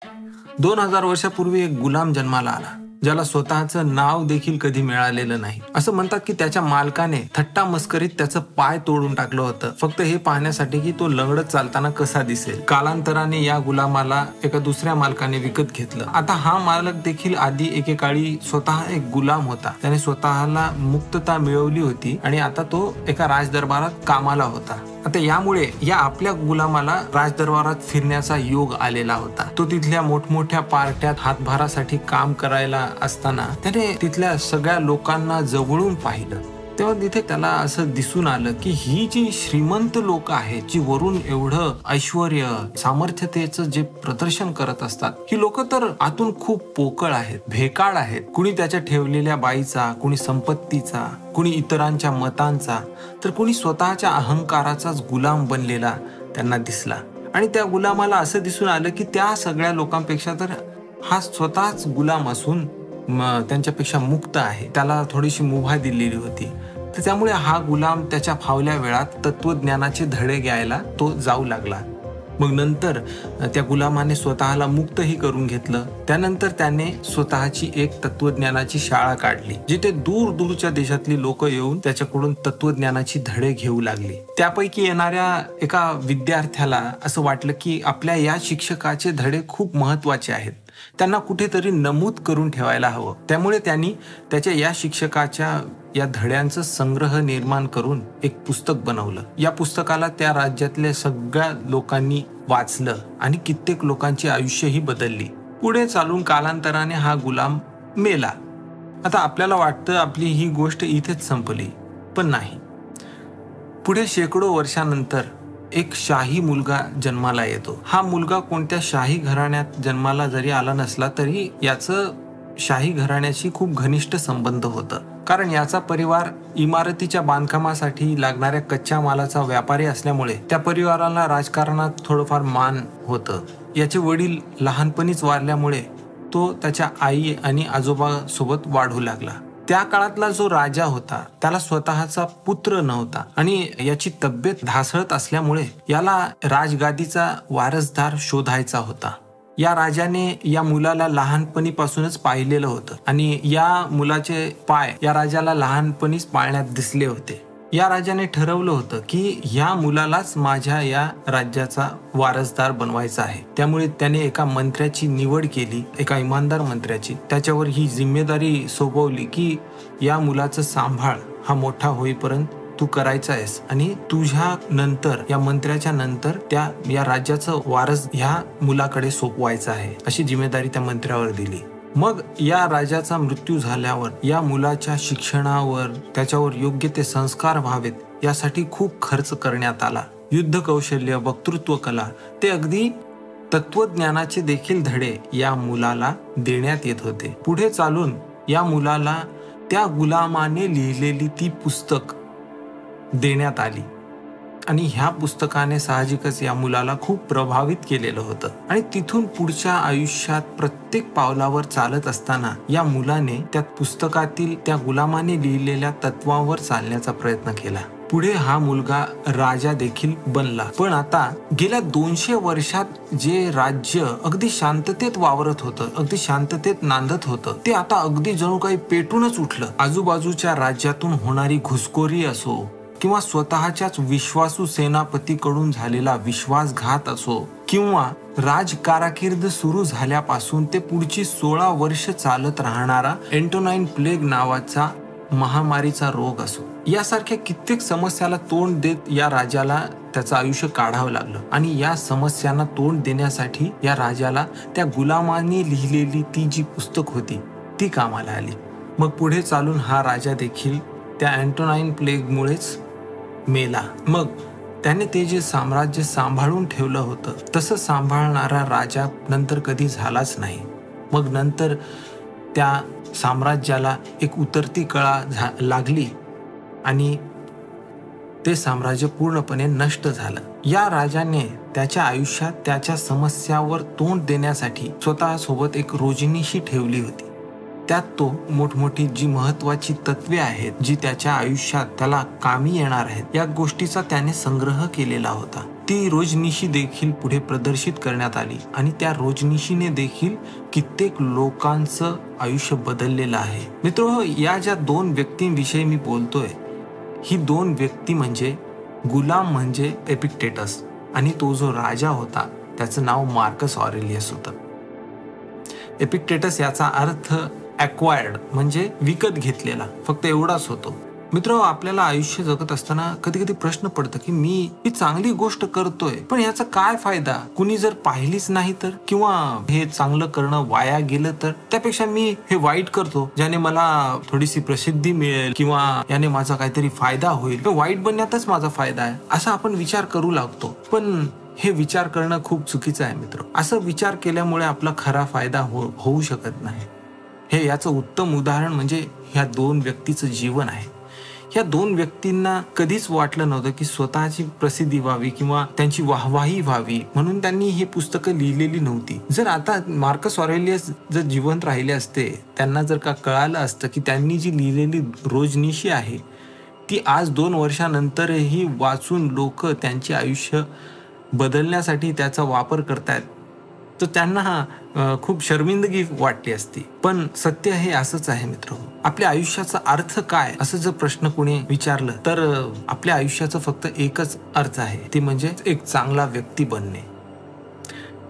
2000 वर्षापूर्वी एक गुलाम जन्माला आला, ज्याला स्वतःचं नाव देखील कधी मिळालेलं नाही. असं म्हणतात की त्याच्या मालकाने थट्टा मस्करीत त्याचं पाय तोडून टाकलं होतं, फक्त हे पाहण्यासाठी की तो लंगडत चालताना कसा दिसेल. कालांतराने या गुलामाला एका दुसऱ्या मालकाने विकत घेतलं. आता हा मालक देखील आधी एकेकाळी स्वतः एक गुलाम होता. त्याने स्वतःला मुक्तता मिळवली होती आणि आता तो एका राजदरबारात कामाला होता. आता यामुळे या आपल्या गुलामाला राजदरबारात फिरण्याचा योग आलेला होता. तो तिथल्या मोठमोठ्या पार्ट्यात हातभारासाठी काम करायला असताना त्याने तिथल्या सगळ्या लोकांना जवळून पाहिलं. तेव्हा तिथे त्याला असं दिसून आलं की ही जी श्रीमंत लोक आहेत, जी वरून एवढं ऐश्वर्य सामर्थ्यतेचं जे प्रदर्शन करत असतात, ही लोक तर आतून खूप पोकळ आहेत, भेकाळ आहेत. कुणी त्याच्या ठेवलेल्या बाईचा, कुणी संपत्तीचा, कुणी इतरांच्या मतांचा, तर कुणी स्वतःच्या अहंकाराचाच गुलाम बनलेला त्यांना दिसला. आणि त्या गुलामाला असं दिसून आलं की त्या सगळ्या लोकांपेक्षा तर हा स्वतःच गुलाम असून त्यांच्यापेक्षा मुक्त आहे. त्याला थोडीशी मुभा दिलेली होती. तर त्यामुळे हा गुलाम त्याच्या फावल्या वेळात तत्वज्ञानाचे धडे घ्यायला तो जाऊ लागला. मग नंतर त्या गुलामाने स्वतःला मुक्तही करून घेतलं. त्यानंतर त्याने स्वतःची एक तत्वज्ञानाची शाळा काढली, जिथे दूर दूरच्या देशातली लोक येऊन त्याच्याकडून तत्वज्ञानाची धडे घेऊ लागली. त्यापैकी येणाऱ्या एका विद्यार्थ्याला असं वाटलं की आपल्या या शिक्षकाचे धडे खूप महत्वाचे आहेत, त्यांना कुठेतरी नमूद करून ठेवायला हवं. त्यामुळे त्यांनी त्याच्या या शिक्षकाच्या या धड्यांचं संग्रह निर्माण करून एक पुस्तक बनवलं. या पुस्तकाला त्या राज्यातल्या सगळ्या लोकांनी वाचलं आणि कित्येक लोकांची आयुष्यही बदलली. पुढे चालून कालांतराने हा गुलाम मेला. आता आपल्याला वाटतं आपली ही गोष्ट इथेच संपली, पण नाही. पुढे शेकडो वर्षानंतर एक शाही मुलगा जन्माला येतो. हा मुलगा कोणत्या शाही घराण्यात जन्माला जरी आला नसला तरी याचं शाही घराण्याशी खूप घनिष्ठ संबंध होतं. कारण याचा परिवार इमारतीच्या बांधकामासाठी लागणाऱ्या कच्च्या मालाचा व्यापारी असल्यामुळे त्या परिवाराला राजकारणात थोडंफार मान होतं. याचे वडील लहानपणीच वारल्यामुळे तो त्याच्या आई आणि आजोबासोबत वाढू लागला. त्या काळातला जो राजा होता त्याला स्वतःचा पुत्र नव्हता आणि याची तब्येत ढासळत असल्यामुळे याला राजगादीचा वारसदार शोधायचा होता. या राजाने या मुलाला लहानपणीपासूनच पाहिलेलं होतं आणि या मुलाचे पाय या राजाला लहानपणीच पाळण्यात दिसले होते. या राजाने ठरवलं होतं की ह्या मुलालाच माझ्या या राज्याचा वारसदार बनवायचा आहे. त्यामुळे त्याने एका मंत्र्याची निवड केली, एका इमानदार मंत्र्याची. त्याच्यावर ही जिम्मेदारी सोपवली की या मुलाचं सांभाळ हा मोठा होईपर्यंत तू करायचा आहेस आणि तुझ्या नंतर या मंत्र्याच्या नंतर या राज्याचं वारस ह्या मुलाकडे सोपवायचं आहे, अशी जिम्मेदारी त्या मंत्र्यावर दिली. मग या राजाचा मृत्यू झाल्यावर या मुलाच्या शिक्षणावर, त्याच्यावर योग्य ते संस्कार व्हावेत यासाठी खूप खर्च करण्यात आला. युद्ध कौशल्य, वक्तृत्व कला, ते अगदी तत्वज्ञानाचे देखील धडे या मुलाला देण्यात येत होते. पुढे चालून या मुलाला त्या गुलामाने लिहिलेली ती पुस्तक देण्यात आली आणि ह्या पुस्तकाने साहजिकच या मुलाला खूप प्रभावित केलेलं होतं. आणि तिथून पुढच्या आयुष्यात प्रत्येक पावलावर चालत असताना या मुलाने त्या पुस्तकातील त्या गुलामाने लिहिलेल्या तत्वांवर चालण्याचा प्रयत्न केला. पुढे हा मुलगा राजा देखील बनला. पण आता गेल्या 200 वर्षात जे राज्य अगदी शांततेत वावरत होतं, अगदी शांततेत नांदत होतं, ते आता अगदी जणू काही पेटूनच उठलं. आजूबाजूच्या राज्यातून होणारी घुसखोरी असो किंवा स्वतःच्याच विश्वासू सेनापतीकडून झालेला विश्वासघात असो किंवा राजकारकीर्द सुरू झाल्यापासून ते पुढची 16 वर्ष चालत राहणारा एंटोनाईन प्लेग नावाचा महामारीचा रोग असो, यासारख्या कित्येक समस्याला तोंड देत या राजाला त्याचं आयुष्य काढावं लागलं. आणि या समस्यांना तोंड देण्यासाठी या राजाला त्या गुलामांनी लिहिलेली ती जी पुस्तक होती ती कामाला आली. मग पुढे चालून हा राजा देखील त्या एंटोनाईन प्लेगमुळेच मेला. मग त्याने ते जे साम्राज्य सांभाळून ठेवलं होतं तसं सांभाळणारा राजा नंतर कधी झालाच नाही. मग नंतर त्या साम्राज्याला एक उतरती कळा लागली आणि ते साम्राज्य पूर्णपणे नष्ट झालं. या राजाने त्याच्या आयुष्यात त्याच्या समस्यावर तोंड देण्यासाठी स्वतःसोबत एक रोजनीशी ठेवली होती. त्यात तो मोठमोठी जी महत्वाची तत्वे आहेत, जी त्याच्या आयुष्यात त्याला कामी येणार आहेत, या गोष्टीचा त्याने संग्रह केलेला होता. ती रोजनिशी देखील पुढे प्रदर्शित करण्यात आली आणि त्या रोजनिशीने देखील कित्येक लोकांचं आयुष्य बदललेलं आहे. मित्र, या ज्या 2 व्यक्तींविषयी मी बोलतोय, ही 2 व्यक्ती म्हणजे गुलाम म्हणजे एपिक्टेटस आणि तो जो राजा होता त्याचं नाव मार्कस ऑरेलियस होतं. एपिक्टेटस याचा अर्थ ॲक्वायर्ड म्हणजे विकत घेतलेला, फक्त एवढाच होतो. मित्र, आपल्याला आयुष्य जगत असताना कधी कधी प्रश्न पडतो की मी ही चांगली गोष्ट करतोय पण याचा काय फायदा, कुणी जर पाहिलीच नाही तर, किंवा हे चांगलं करणं वाया गेलं तर, त्यापेक्षा मी हे वाईट करतो ज्याने मला थोडीशी प्रसिद्धी मिळेल किंवा याने माझा काहीतरी फायदा होईल, वाईट बनण्यातच माझा फायदा आहे, असा आपण विचार करू लागतो. पण हे विचार करणं खूप चुकीचं आहे मित्र. असं विचार केल्यामुळे आपला खरा फायदा होऊ शकत नाही. हे याचं उत्तम उदाहरण म्हणजे ह्या 2 व्यक्तीचं जीवन आहे. ह्या 2 व्यक्तींना कधीच वाटलं नव्हतं की स्वतःची प्रसिद्धी व्हावी किंवा त्यांची वाहवाही व्हावी, म्हणून त्यांनी ही पुस्तकं लिहिलेली नव्हती. जर आता मार्कस ऑरेलियस जर जिवंत राहिले असते, त्यांना जर का कळालं असतं की त्यांनी जी लिहिलेली रोजनिशी आहे ती आज 2 वर्षानंतरही वाचून लोक त्यांचे आयुष्य बदलण्यासाठी त्याचा वापर करतायत, तर त्यांना खूप शर्मिंदगी वाटली असती. पण सत्य हे असंच आहे मित्र. आपल्या आयुष्याचा अर्थ काय असं जर प्रश्न कोणी विचारलं तर आपल्या आयुष्याचा फक्त एकच अर्थ आहे, ते म्हणजे एक चांगला व्यक्ती बनणे.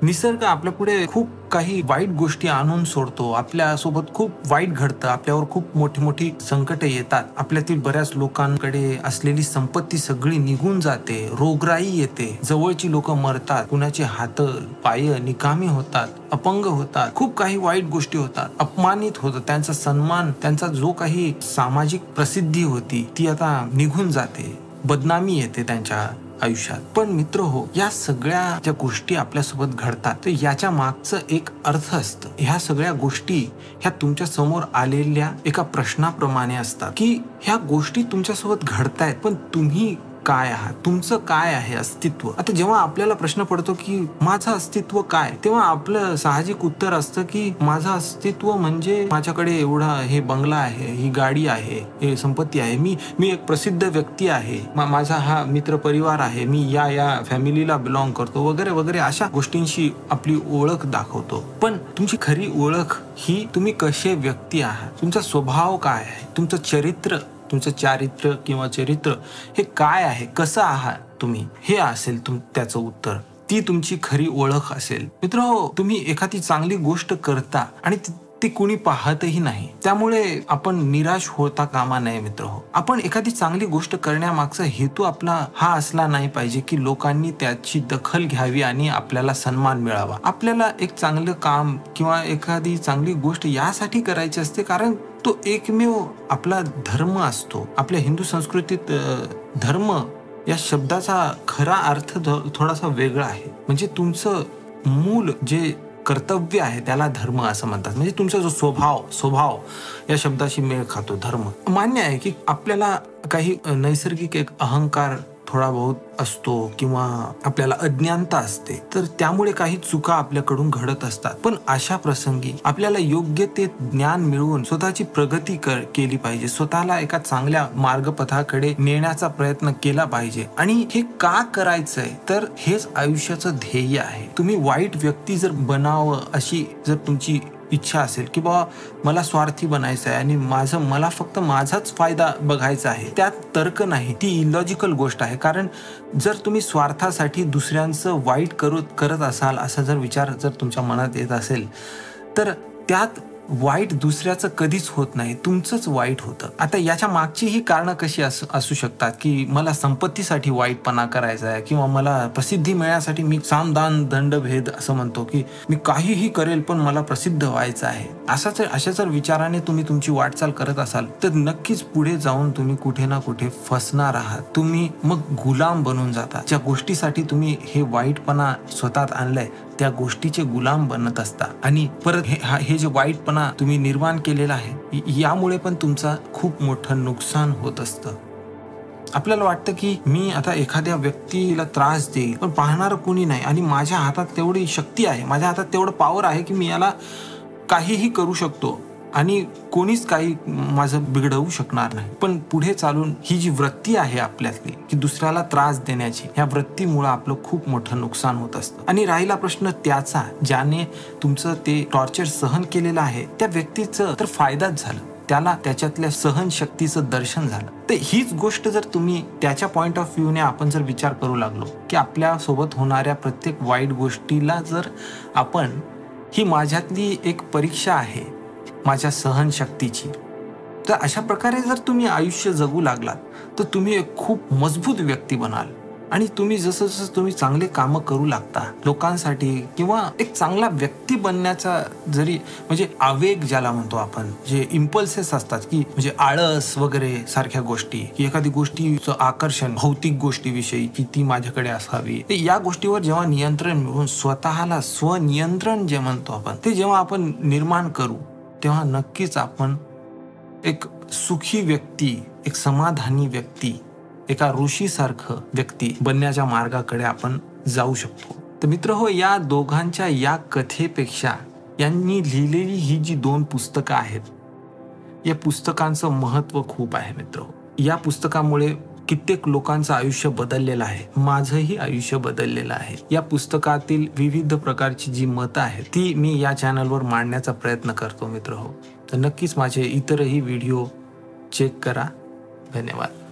निसर्ग आपल्या पुढे खूप काही वाईट गोष्टी आणून सोडतो, आपल्यासोबत खूप वाईट घडतं, आपल्यावर खूप मोठी मोठी संकट येतात, आपल्यातील बऱ्याच लोकांकडे असलेली संपत्ती सगळी निघून जाते, रोगराई येते, जवळची लोक मरतात, कुणाचे हात पाय निकामी होतात, अपंग होतात, खूप काही वाईट गोष्टी होतात, अपमानित होतं, त्यांचा सन्मान, त्यांचा जो काही सामाजिक प्रसिद्धी होती ती आता निघून जाते, बदनामी येते त्यांच्या आयुष्यात. पण मित्र हो, या सगळ्या ज्या गोष्टी आपल्यासोबत घडतात तर याच्या मागचं एक अर्थ असतं. ह्या सगळ्या गोष्टी ह्या तुमच्या समोर आलेल्या एका प्रश्नाप्रमाणे असतात की ह्या गोष्टी तुमच्यासोबत घडतायत पण तुम्ही काय आहात, तुमचं काय आहे अस्तित्व. आता जेव्हा आपल्याला प्रश्न पडतो की माझं अस्तित्व काय, तेव्हा आपलं साहजिक उत्तर असतं की माझं अस्तित्व म्हणजे माझ्याकडे एवढा हे बंगला आहे, ही गाडी आहे, हे संपत्ती आहे, मी एक प्रसिद्ध व्यक्ती आहे, माझा हा मित्र परिवार आहे, मी या फॅमिलीला बिलॉंग करतो, वगैरे वगैरे अशा गोष्टींशी आपली ओळख दाखवतो. पण तुमची खरी ओळख ही तुम्ही कसे व्यक्ती आहात, तुमचा स्वभाव काय आहे, तुमचं चारित्र्य किंवा चरित्र हे काय आहे, कसं आहात तुम्ही, हे असेल त्याचं उत्तर. ती तुमची खरी ओळख असेल. मित्र, तुम्ही एखादी चांगली गोष्ट करता आणि ती कुणी पाहतही नाही, त्यामुळे आपण निराश होता कामा नये मित्र. आपण एखादी चांगली गोष्ट करण्यामागचा हेतू आपला हा असला नाही पाहिजे की लोकांनी त्याची दखल घ्यावी आणि आपल्याला सन्मान मिळावा. आपल्याला एक चांगलं काम किंवा एखादी चांगली गोष्ट यासाठी करायची असते कारण तो एकमेव आपला धर्म असतो. आपल्या हिंदू संस्कृतीत धर्म या शब्दाचा खरा अर्थ थोडासा वेगळा आहे. म्हणजे तुमचं मूल जे कर्तव्य आहे त्याला धर्म असं म्हणतात. म्हणजे तुमचा जो स्वभाव या शब्दाशी मेळ खातो धर्म. मान्य आहे की आपल्याला काही नैसर्गिक एक अहंकार थोडा बहुत असतो किंवा आपल्याला अज्ञानता असते, तर त्यामुळे काही चुका आपल्याकडून घडत असतात. पण अशा प्रसंगी आपल्याला योग्य ते ज्ञान मिळवून स्वतःची प्रगती केली पाहिजे, स्वतःला एका चांगल्या मार्गपथाकडे नेण्याचा प्रयत्न केला पाहिजे. आणि हे का करायचंय तर हेच आयुष्याचं ध्येय आहे. तुम्ही वाईट व्यक्ती जर बनावं अशी जर तुमची इच्छा असेल की बाबा मला स्वार्थी बनायचं आहे आणि मला फक्त माझाच फायदा बघायचा आहे, त्यात तर्क नाही, ती इलॉजिकल गोष्ट आहे. कारण जर तुम्ही स्वार्थासाठी दुसऱ्यांचं वाईट करत असाल असा जर विचार जर तुमच्या मनात येत असेल तर त्यात वाईट दुसऱ्याचं कधीच होत नाही, तुमचंच वाईट होतं. आता याच्या मागची ही कारणं कशी असू शकतात की मला संपत्तीसाठी वाईटपणा करायचा आहे किंवा मला प्रसिद्धी मिळण्यासाठी मी साम दान दंड भेद असं म्हणतो की मी काहीही करेल पण मला प्रसिद्ध व्हायचं आहे. अशा जर विचाराने तुम्ही तुमची वाटचाल करत असाल तर नक्कीच पुढे जाऊन तुम्ही कुठे ना कुठे फसणार आहात. तुम्ही मग गुलाम बनून जाता. ज्या गोष्टीसाठी तुम्ही हे वाईटपणा स्वतःत आणलंय त्या गोष्टीचे गुलाम बनत असता आणि परत हे जे वाईटपणा तुम्ही निर्माण केलेला आहे यामुळे पण तुमचा खूप मोठं नुकसान होत असतं. आपल्याला वाटतं की मी आता एखाद्या व्यक्तीला त्रास देईल पण पाहणार कोणी नाही आणि माझ्या हातात तेवढी शक्ती आहे, माझ्या हातात तेवढं पॉवर आहे की मी याला काहीही करू शकतो. आणि कोणीच काही माझं बिघडवू शकणार नाही. पण पुढे चालून ही जी वृत्ती आहे आपल्यातली की दुसऱ्याला त्रास देण्याची, ह्या वृत्तीमुळे आपलं खूप मोठं नुकसान होत असतं. आणि राहिला प्रश्न त्याचा, ज्याने तुमचं ते टॉर्चर सहन केलेलं आहे त्या व्यक्तीचं तर फायदाच झाला, त्याला त्याच्यातल्या सहनशक्तीचं दर्शन झालं. तर हीच गोष्ट जर तुम्ही त्याच्या पॉइंट ऑफ व्ह्यूने आपण जर विचार करू लागलो की आपल्यासोबत होणाऱ्या प्रत्येक वाईट गोष्टीला जर आपण, ही माझ्यातली एक परीक्षा आहे माझ्या सहनशक्तीची, तर अशा प्रकारे जर तुम्ही आयुष्य जगू लागलात तर तुम्ही एक खूप मजबूत व्यक्ती बनाल. आणि तुम्ही जसं जसं तुम्ही चांगले कामं करू लागता लोकांसाठी किंवा एक चांगला व्यक्ती बनण्याचा जरी म्हणजे आवेग ज्याला म्हणतो आपण, जे इम्पल्सेस असतात की म्हणजे आळस वगैरे सारख्या गोष्टी, की एखादी गोष्टीचं आकर्षण भौतिक गोष्टीविषयी की ती माझ्याकडे असावी, ते या गोष्टीवर जेव्हा नियंत्रण मिळवून स्वतःला स्वनियंत्रण जे म्हणतो आपण ते जेव्हा आपण निर्माण करू तेव्हा नक्कीच आपण एक सुखी व्यक्ती, एक समाधानी व्यक्ती, एका ऋषीसारखं व्यक्ती बनण्याच्या मार्गाकडे आपण जाऊ शकतो. तर मित्र हो, या दोघांच्या या कथेपेक्षा यांनी लिहिलेली ही जी 2 पुस्तकं आहेत, या पुस्तकांचं महत्त्व खूप आहे मित्र. या पुस्तकामुळे कित्येक लोकांचं आयुष्य बदललेलं आहे, माझंही आयुष्य बदललेलं आहे. या पुस्तकातील विविध प्रकारची जी मतं आहेत ती मी या चॅनलवर मांडण्याचा प्रयत्न करतो मित्र हो. तर नक्कीच माझे इतरही व्हिडिओ चेक करा. धन्यवाद.